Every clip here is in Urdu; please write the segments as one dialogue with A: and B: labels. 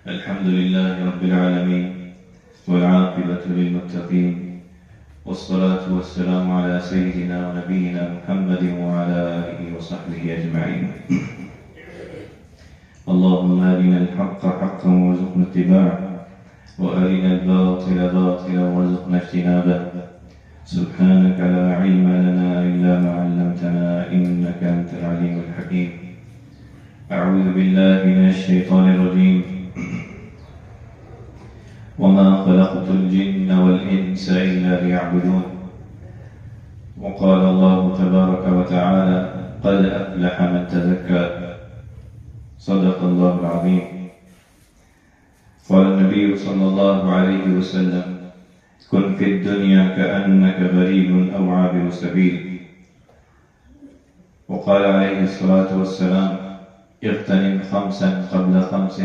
A: الحمد لله رب العالمين والعاقبة للمتقين والصلاة والسلام على سيدنا ونبينا محمد وعلى آله وصحبه أجمعين. اللهم أرنا الحق حقا وارزقنا اتباعه وأرنا الباطل باطلا وارزقنا اجتنابه. سبحانك لا علم لنا إلا ما علمتنا إنك أنت العليم الحكيم. أعوذ بالله من الشيطان الرجيم. وما خلقت الجن والإنس إلا ليعبدون. وقال الله تبارك وتعالى قد أفلح من تزكى. صدق الله العظيم. قال النبي صلى الله عليه وسلم كن في الدنيا كأنك غريب أو عابر سبيل. وقال عليه الصلاة والسلام اغتنم خمسا قبل خمس،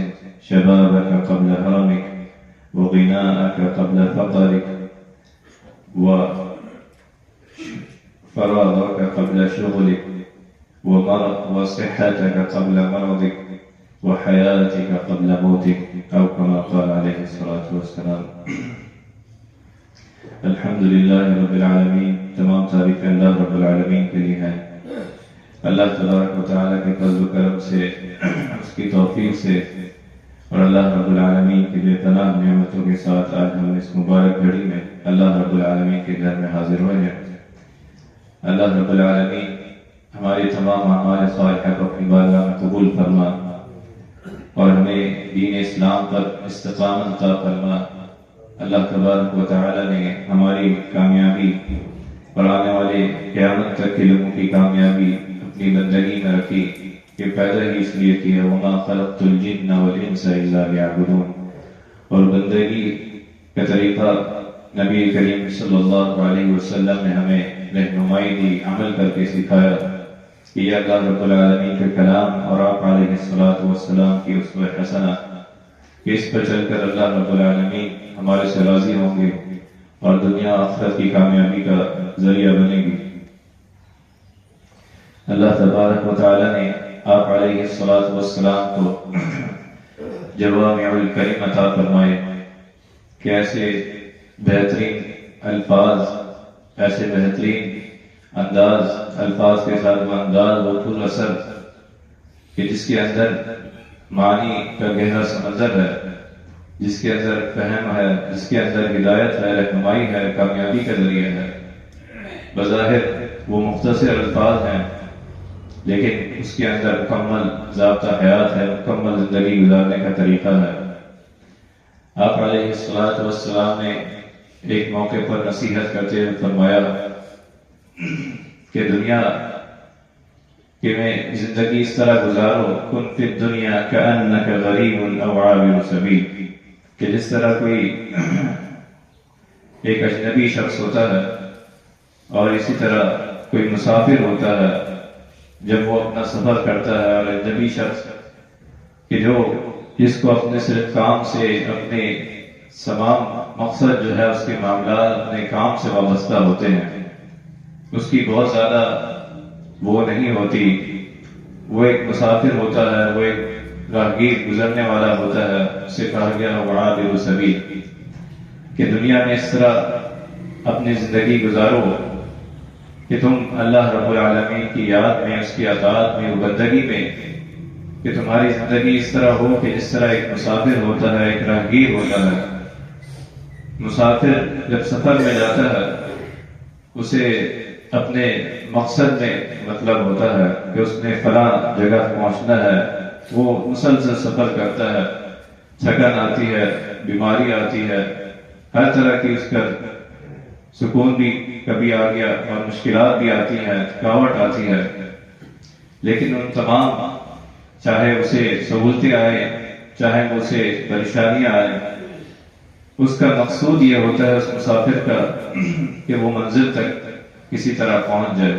A: شبابك قبل هرمك، وغناءك قبل فقرك، وفراغك قبل شغلك، وصحتك قبل مرضك، وحياتك قبل موتك، أو كما قال عليه الصلاة والسلام. الحمد للہ رب العالمین. تمام تعریفیں اللہ رب العالمین کے لیے ہیں. اللہ تبارک و تعالیٰ کے فضل و کرم سے، اس کی توفیق سے اور اللہ رب العالمین کی بے پناہ نعمتوں کے ساتھ آج ہم اس مبارک گھڑی میں اللہ رب العالمین کے گھر میں حاضر ہوئے ہیں. اللہ رب العالمین ہماری تمام اعمال صالحہ کو اپنی بارگاہ میں قبول فرما اور ہمیں دین اسلام پر استقامت عطا فرما. اللہ تبارک و تعالی نے ہماری کامیابی اور آنے والے قیامت تک کے لوگوں کی کامیابی اپنی بندگی میں رکھی کہ پیدا ہی اس لیے کیا وما خلقت الجن والانس الا ليعبدون. اور بندگی کا طریقہ نبی کریم صلی اللہ علیہ وسلم نے ہمیں رہنمائی دی، عمل کر کے سکھایا کہ یہ اللہ رب العالمین کے کلام اور آپ علیہ السلام کی اسوہ حسنہ کہ اس پر چل کر اللہ رب العالمین ہمارے سے راضی ہوں گے اور دنیا آخرت کی کامیابی کا ذریعہ بنے گی. اللہ تبارک و تعالی نے آپ علیہ السلام کو جوامع الکلم عطا فرمائے کہ ایسے بہترین الفاظ، ایسے بہترین انداز، الفاظ کے ساتھ وہ انداز، وہ پر اثر کہ جس کے اندر معنی کا گہرا سمندر ہے، جس کے اندر فہم ہے، جس کے اندر ہدایت ہے، رہنمائی ہے، کامیابی کا ذریعہ ہے. بظاہر وہ مختصر الفاظ ہیں لیکن اس کے اندر مکمل ضابطہ حیات ہے، مکمل زندگی گزارنے کا طریقہ ہے. آپ علیہ السلام نے ایک موقع پر نصیحت کرتے ہوئے فرمایا کہ دنیا کہ میں زندگی اس طرح گزارو کن فی الدنیا کأنک غریب او عابر سبیل، کہ جس طرح کوئی ایک اجنبی شخص ہوتا ہے اور اسی طرح کوئی مسافر ہوتا ہے جب وہ اپنا سفر کرتا ہے، اور اجنبی شخص کہ جس کو اپنے صرف کام سے، اپنے تمام مقصد جو ہے اس کے معاملات اپنے کام سے وابستہ ہوتے ہیں، اس کی بہت زیادہ وہ نہیں ہوتی، وہ ایک مسافر ہوتا ہے، وہ ایک راہگیر گزرنے والا ہوتا ہے. اسے کہا گیا وعابر سبیل کہ دنیا میں اس طرح اپنی زندگی گزارو کہ تم اللہ رب العالمین کی یاد میں، اس کی اطاعت میں، بندگی میں، کہ تمہاری زندگی اس طرح ہو کہ جس طرح ایک مسافر ہوتا ہے، ایک راہگیر ہوتا ہے. مسافر جب سفر میں جاتا ہے اسے اپنے مقصد میں مطلب ہوتا ہے کہ اس نے فلاں جگہ پہنچنا ہے. وہ مسلسل سفر کرتا ہے، تھکن آتی ہے، بیماری آتی ہے، ہر طرح کی اس کا سکون بھی کبھی آ گیا اور مشکلات بھی آتی ہیں، تھکاوٹ آتی ہے. لیکن ان تمام، چاہے اسے سہولتیں آئیں، چاہے اسے پریشانیاں آئیں، اس کا مقصود یہ ہوتا ہے اس مسافر کا کہ وہ منزل تک کسی طرح پہنچ جائے.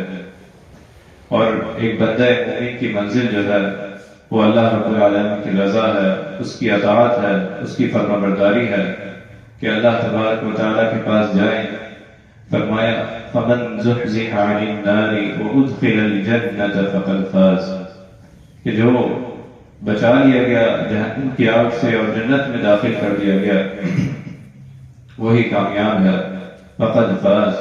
A: اور ایک بندہ مومن کی منزل جو ہے وہ اللہ رب العالمین کی رضا ہے، اس کی اطاعت ہے، اس کی فرما برداری ہے کہ اللہ تبارک و تعالیٰ کے پاس جائیں. فرمایا فمن زحزح عن النار وادخل الجنة فقد فاز، کہ جو بچا لیا گیا جہنم کی آگ سے اور جنت میں داخل کر دیا گیا، وہی کامیاب ہے۔ فقد فاز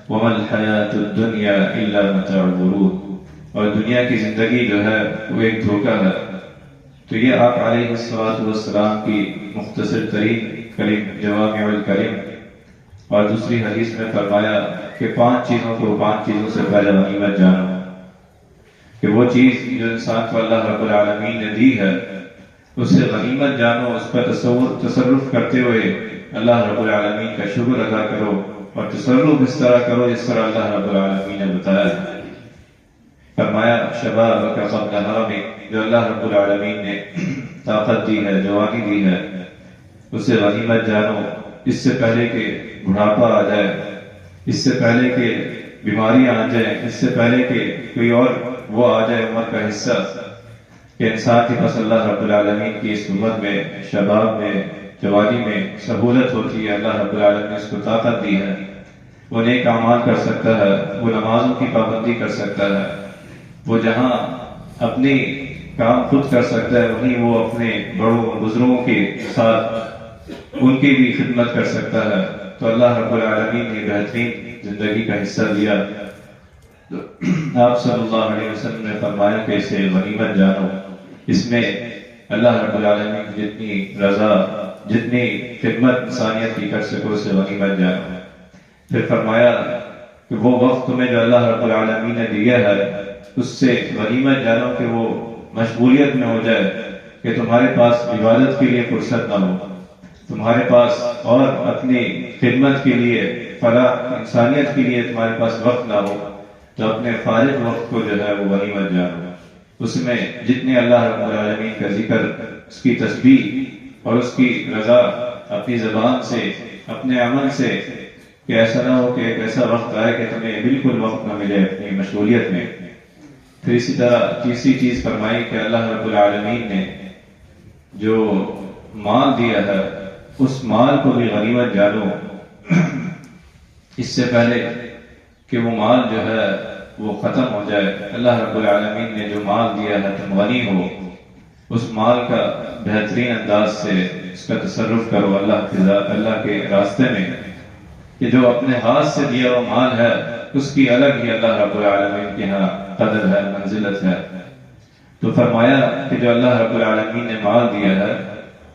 A: وما الحیاۃ الدنیا الا متاع الغرور، اور دنیا کی زندگی جو ہے وہ ایک دھوکہ ہے۔ تو یہ آپ علیہ الصلوۃ والسلام کی مختصر ترین کلیم جوامع الکلم، اور دوسری حدیث میں فرمایا کہ 5 چیزوں سے پہلے غنیمت جانو، کہ وہ چیز جو انسان کو اللہ رب العالمین نے دی ہے اسے غنیمت جانو، اس پر تصرف کرتے ہوئے اللہ رب العالمین کا شکر ادا کرو، اور تصرف اس طرح کرو جس طرح اللہ رب العالمین نے بتایا ہے۔ فرمایا شبابک قبل حرمک، جو اللہ رب العالمین نے طاقت دی ہے، جوانی دی ہے، اسے غنیمت جانو، اس سے پہلے کہ بڑھاپا آ جائے، اس سے پہلے کہ بیماریاں آ جائیں، اس سے پہلے کہ کوئی اور وہ آ جائے عمر کا حصہ، کہ انسان کے پاس اللہ رب العالمین کی اس عمر میں، شباب میں، جوانی میں سہولت ہوتی ہے، اللہ رب العالمین نے اس کو طاقت دی ہے، وہ نیک اعمال کر سکتا ہے، وہ نمازوں کی پابندی کر سکتا ہے، وہ جہاں اپنی کام خود کر سکتا ہے وہیں وہ اپنے بڑوں بزرگوں کے ساتھ ان کی بھی خدمت کر سکتا ہے۔ تو اللہ رب العالمین نے بہترین زندگی کا حصہ دیا۔ آپ صلی اللہ علیہ وسلم نے فرمایا کہ اسے غنیمت جانو، اس میں اللہ رب العالمین کی جتنی رضا، جتنی خدمت انسانیت کی کر سکو اسے غنیمت جانو۔ پھر فرمایا کہ وہ وقت تمہیں جو اللہ رب العالمین نے دیا ہے اس سے غنیمت جانو کہ وہ مشغولیت میں ہو جائے، کہ تمہارے پاس عبادت کے لیے فرصت نہ ہو، تمہارے پاس اور اپنی خدمت کے لیے، فلاح انسانیت کے لیے تمہارے پاس وقت نہ ہو، تو اپنے فارغ وقت کو جو ہے وہ غنیمت جانو، اس میں جتنے اللہ رب العالمین کا ذکر، اس کی تسبیح اور اس کی رضا اپنی زبان سے، اپنے عمل سے، کہ ایسا نہ ہو کہ ایک ایسا وقت آئے کہ تمہیں بالکل وقت نہ ملے اپنی مشغولیت میں۔ پھر اسی طرح تیسری چیز فرمائی کہ اللہ رب العالمین نے جو مال دیا ہے اس مال کو بھی غنیمت جانو، اس سے پہلے کہ وہ مال جو ہے وہ ختم ہو جائے۔ اللہ رب العالمین نے جو مال دیا ہے تم غنی ہو، اس مال کا بہترین انداز سے اس کا تصرف کرو اللہ کے راستے میں، کہ جو اپنے ہاتھ سے دیا ہوا مال ہے اس کی الگ ہی اللہ رب العالمین کے ہاں قدر ہے، منزلت ہے۔ تو فرمایا کہ جو اللہ رب العالمین نے مال دیا ہے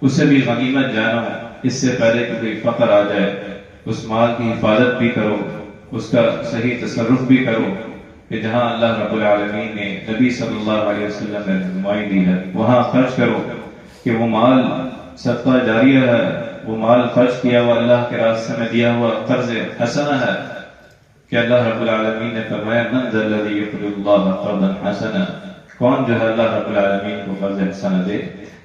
A: اسے بھی غنیمت جانو، اس سے پہلے کہ کوئی فقر آ جائے، اس مال کی حفاظت بھی کرو، اس کا صحیح تصرف بھی کرو، کہ جہاں اللہ رب العالمین نے نبی صلی اللہ علیہ وسلم نے رہنمائی دی ہے وہاں خرچ کرو، کہ وہ مال صدقہ جاریہ ہے، وہ مال خرچ کیا ہوا اللہ کے راستے میں دیا ہوا قرض حسنہ ہے، کہ اللہ رب العالمین نے فرمایا من ذا الذی یقرض اللہ قرضا حسنا، کون جو ہے اللہ رب العالمین کو قرض حسنہ دے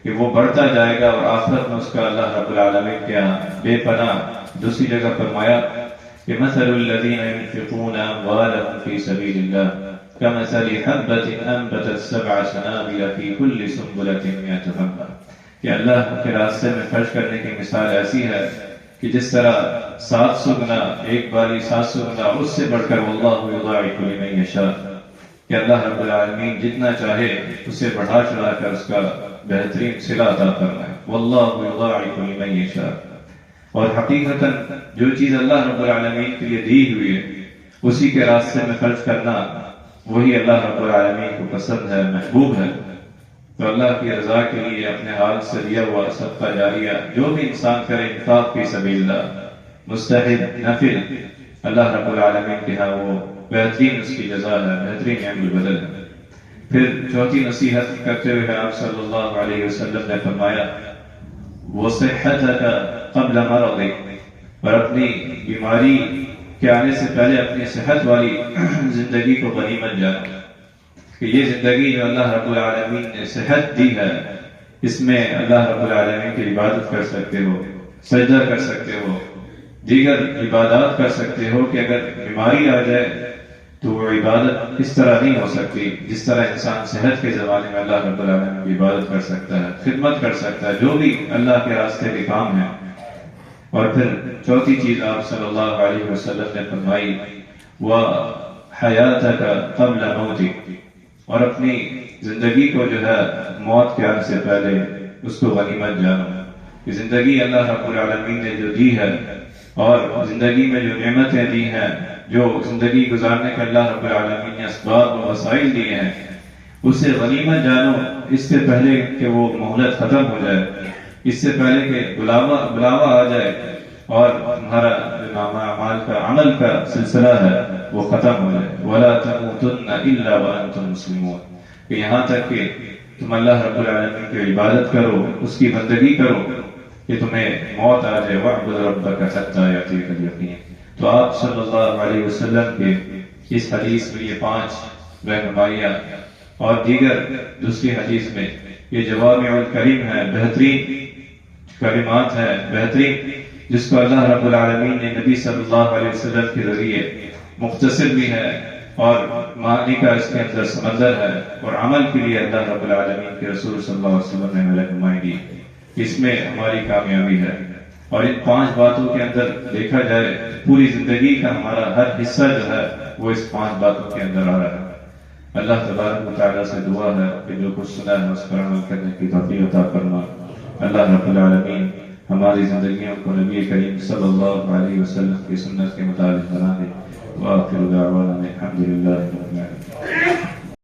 A: کہ وہ بڑھتا جائے گا اور آخرت میں اس کا اللہ رب العالمین کے یہاں بے پناہ۔ دوسری جگہ فرمایا کہ مثل الذین ينفقون اموالهم فی سبیل اللہ کمثل حبة انبتت 7 سنابل فی کل سنبلة 100 حبہ، کہ اللہ کے راستے میں خرچ کرنے کی مثال ایسی ہے کہ جس طرح 700 گنا، ایک باری 700 گنا، اس سے بڑھ کر واللہ یضاعف لمن یشاء، کہ اللہ رب العالمین جتنا چاہے اسے بڑھا چڑھا کر اس کا بہترین صلہ عطا فرمائے، واللہ یضاعف لمن یشاء۔ اور حقیقتاً جو چیز اللہ رب العالمین کے لیے دی ہوئی ہے اسی کے راستے میں خرچ کرنا وہی اللہ رب العالمین کو پسند ہے، محبوب ہے۔ تو اللہ کی رضا کے لیے اپنے حال سے دیا ہوا صدقہ جاریہ جو بھی انسان کرے، انفاق فی سبیل اللہ، مستحب، نفل، اللہ رب العالمین کے ہاں وہ بہترین اس کی جزا ہے، بہترین عمل بدل ہے۔ پھر چوتھی نصیحت کرتے ہوئے آپ صلی اللہ علیہ وسلم نے فرمایا وَصِحَّتَكَ قَبْلَ مَرَضِكَ، اور اپنی بیماری کے آنے سے پہلے اپنی صحت والی زندگی کو غنیمت جانو، کہ یہ زندگی جو اللہ رب العالمین نے صحت دی ہے اس میں اللہ رب العالمین کی عبادت کر سکتے ہو، سجدہ کر سکتے ہو، دیگر عبادات کر سکتے ہو، کہ اگر بیماری آ جائے تو وہ عبادت اس طرح نہیں ہو سکتی جس طرح انسان صحت کے زمانے میں اللہ رب العالمین کی عبادت کر سکتا ہے، خدمت کر سکتا ہے، جو بھی اللہ کے راستے کے کام ہیں۔ اور پھر چوتھی چیز آپ صلی اللہ علیہ وسلم نے فرمائی وَحَيَاتَكَ قَبْلَ مَوْتِكَ، اور اپنی زندگی کو جو ہے موت کے آنے سے پہلے اس کو غنیمت جانو کہ زندگی اللہ رب العالمین نے جو دی ہے اور زندگی میں جو نعمتیں دی ہیں، جو زندگی گزارنے کے اللہ رب العالمین نے اسباب و وسائل دیے ہیں، اسے غنیمت جانو اس سے پہلے کہ وہ مہلت ختم ہو جائے، اس سے پہلے کہ بلاوا آ جائے اور تمہارا جو نامہ اعمال کا عمل کا سلسلہ ہے وہ ختم ہو جائے۔ وَلَا تَمُوتُنَّ إِلَّا وَأَنْتُمْ مُسْلِمُونَ، کہ یہاں تک کہ تم اللہ رب العالمین کی عبادت کرو، اس کی بندگی کرو کہ تمہیں موت آ جائے۔ وَاعْبُدْ رَبَّكَ حَتَّىٰ يَأْتِيَكَ الْيَقِينُ۔ تو آپ صلی اللہ علیہ وسلم کے اس حدیث میں یہ 5 رہنمائیاں اور دیگر دوسری حدیث میں یہ جوامع الکلم ہے، بہترین کلمات ہیں، بہترین جس کو اللہ رب العالمین نے نبی صلی اللہ علیہ وسلم کے ذریعے مختصر بھی ہے اور معنی کا اس کے اندر سمندر ہے، اور عمل کے لیے اللہ رب العالمین کے رسول صلی اللہ علیہ وسلم نے ہمیں رہنمائی دی، اس میں ہماری کامیابی ہے۔ اور ان 5 باتوں کے اندر دیکھا جائے پوری زندگی کا ہمارا ہر حصہ جو ہے وہ اس 5 باتوں کے اندر آ رہا ہے۔ اللہ تبارک و تعالیٰ سے دعا ہے کہ جو کچھ سنا ہے اس پر عمل کرنے کی توفیق عطا فرما۔ اللہ رب العالمین ہماری زندگیوں کو نبی کریم صلی اللہ علیہ وسلم کی سنت کے مطابق بنا دے۔ وآخر دعوانا الحمد للہ رب العالمین۔